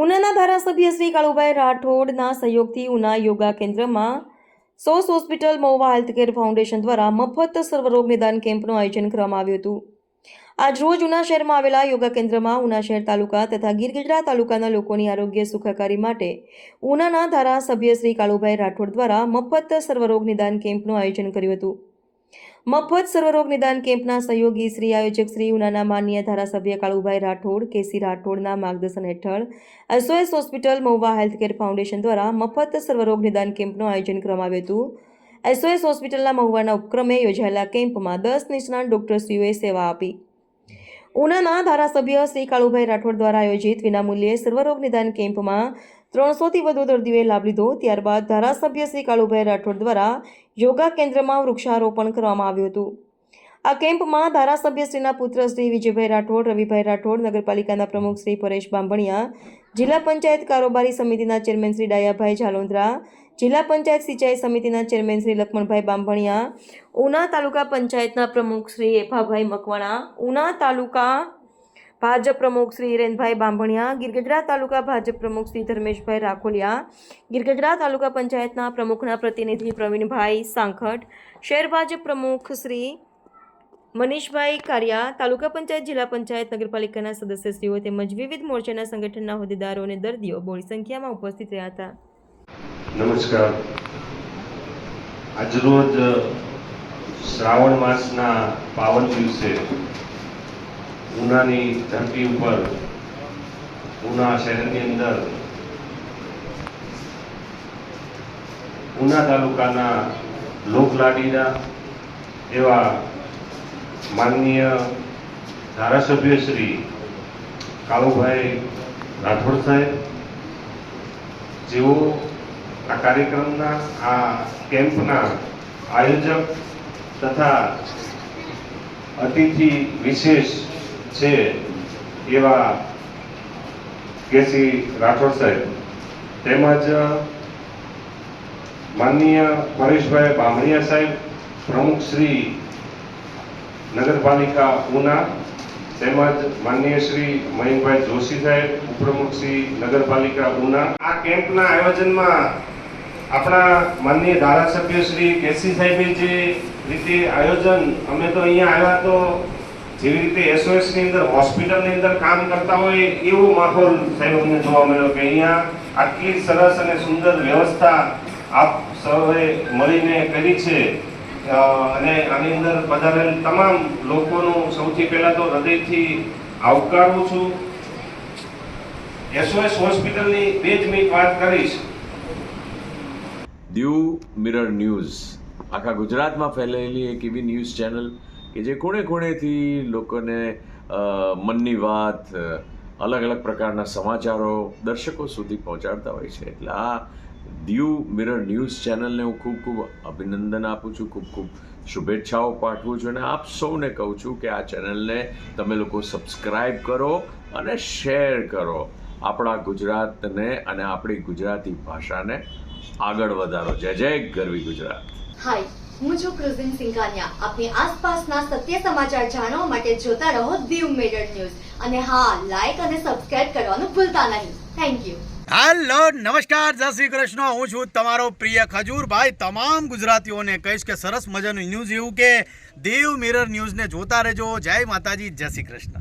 ઉનાના ધારાસભ્ય શ્રી કાળુભાઈ રાઠોડના સહયોગથી ઉના યોગા કેન્દ્રમાં sauce hospital Mahuva healthcare foundation દ્વારા મફત સર્વરોગ નિદાન કેમ્પનું આયોજન કરવામાં આવ્યું હતું। આજ રોજ ઉના શહેરમાં આવેલા યોગા કેન્દ્રમાં ઉના શહેર તાલુકા તથા ગીર ગઢડા તાલુકાના લોકોની આરોગ્ય સુખાકારી માટે ઉનાના ધારાસભ્ય શ્રી કાળુભાઈ રાઠોડ દ્વારા મફત સર્વરોગ નિદાન કેમ્પનું આયોજન કર્યું હતું। મફત સર્વરોગ નિદાન કેમ્પના સહયોગી શ્રી આયોજક શ્રી ઉનાના માનનીય ધારાસભ્ય કાળુભાઈ રાઠોડ કેસી રાઠોડના માર્ગદર્શન હેઠળ SOS hospital Mahuva healthcare foundation દ્વારા મફત સર્વરોગ નિદાન કેમ્પનું આયોજન કરવામાં આવ્યું હતું। SOS હોસ્પિટલના મહુવાના ઉપક્રમે યોજાયેલા કેમ્પમાં 10 નિષ્ણાત ડોક્ટરશ્રીઓએ સેવા આપી। ઉનાના ધારાસભ્ય શ્રી કાળુભાઈ રાઠોડ દ્વારા આયોજિત વિનામૂલ્યે સર્વરોગ નિદાન કેમ્પમાં 300 થી વધુ દર્દીઓએ લાભ લીધો। ત્યારબાદ ધારાસભ્ય શ્રી કાળુભાઈ રાઠોડ દ્વારા યોગા કેન્દ્રમાં વૃક્ષારોપણ કરવામાં આવ્યું હતું। આ કેમ્પમાં ધારાસભ્યશ્રીના પુત્ર શ્રી વિજયભાઈ રાઠોડ, રવિભાઈ રાઠોડ, નગરપાલિકાના પ્રમુખ શ્રી પરેશ બાંભણિયા, જિલ્લા પંચાયત કારોબારી સમિતિના ચેરમેન શ્રી ડાયાભાઈ ઝાલોંદ્રા, જિલ્લા પંચાયત સિંચાઈ સમિતિના ચેરમેન શ્રી લક્ષ્મણભાઈ બાંભણિયા, ઉના તાલુકા પંચાયતના પ્રમુખ શ્રી એફાભાઈ મકવાણા, ઉના તાલુકા ભાજપ પ્રમુખ શ્રી હિરેનભાઈ બાંભણિયા, ગીર ગઢડા તાલુકા ભાજપ પ્રમુખ શ્રી ધર્મેશભાઈ રાખોલિયા, ગીર ગઢડા તાલુકા પંચાયતના પ્રમુખના પ્રતિનિધિ પ્રવીણભાઈ સાંખટ, શહેર ભાજપ પ્રમુખ શ્રી મનીષભાઈ કારિયા, તાલુકા પંચાયત, જિલ્લા પંચાયત, નગરપાલિકાના સદસ્યશ્રીઓ તેમજ વિવિધ મોરચાના સંગઠનના હોદ્દેદારો અને દર્દીઓ બહોળી સંખ્યામાં ઉપસ્થિત રહ્યા હતા। નમસ્કાર। આજરોજ શ્રાવણ માસના પાવન દિવસે ઉનાની ધરતી ઉપર ઉના શહેરની અંદર ઉના તાલુકાના લોકલાડીના એવા માનનીય ધારાસભ્ય શ્રી કાળુભાઈ રાઠોડ સાહેબ, જેઓ આ કાર્યક્રમના આ કેમ્પના આયોજક તથા અતિથિ વિશેષ છે એવા કેસી રાઠોડ સાહેબ, તેમજ માનનીય પરેશભાઈ બામણીયા સાહેબ, પ્રમુખ શ્રી નગરપાલિકા ઉના, તેમજ માનનીય શ્રી મયંકભાઈ જોશી સાહેબ, ઉપપ્રમુખ શ્રી નગરપાલિકા ઉના। આ કેમ્પના આયોજનમાં આપણા માનનીય ધારાસભ્ય શ્રી કેસી સાહેબે જે રીતે આયોજન, અમે તો અહીંયા આવ્યા તો જેવી રીતે SOS ની અંદર હોસ્પિટલની અંદર કામ કરતા હોય એવો માહોલ સાહેબ અમને જોવા મળ્યો કે અહીંયા આટલી સરસ અને સુંદર વ્યવસ્થા આપ સૌએ મળીને કરી છે। અને આની અંદર પધારેલ તમામ લોકોનું સૌથી પહેલા તો હૃદયથી આવકારું છું। SOS હોસ્પિટલની 2 જ મિનિટ વાત કરીશ। દીવ મિરર ન્યૂઝ આખા ગુજરાતમાં ફેલાયેલી એક એવી ન્યૂઝ ચેનલ કે જે ખૂણે ખૂણેથી લોકોને મનની વાત, અલગ અલગ પ્રકારના સમાચારો દર્શકો સુધી પહોંચાડતા હોય છે। એટલે આ દીવ મિરર ન્યૂઝ ચેનલને હું ખૂબ ખૂબ અભિનંદન આપું છું, ખૂબ ખૂબ શુભેચ્છાઓ પાઠવું છું અને આપ સૌને કહું છું કે આ ચેનલને તમે લોકો સબસ્ક્રાઈબ કરો અને શેર કરો। આપણા ગુજરાતને અને આપણી ગુજરાતી ભાષાને આગળ વધારો। જય જય ગરવી ગુજરાત। હાય, હું છું ક્રુઝિન સિંઘાનિયા। આપની આસપાસના સત્ય સમાચાર જાણવા માટે જોતા રહો દીવ મિરર ન્યૂઝ અને હા, લાઈક અને સબસ્ક્રાઇબ કરવાનું ભૂલતા નહીં। Thank you. હેલો, નમસ્કાર, જય શ્રી કૃષ્ણ। હું છું તમારો પ્રિય ખજૂરભાઈ। તમામ ગુજરાતીઓને કહીશ કે સરસ મજાનું ન્યૂઝ એવું કે દીવ મિરર ન્યૂઝને જોતા રહેજો। જય માતાજી, જય શ્રી કૃષ્ણ।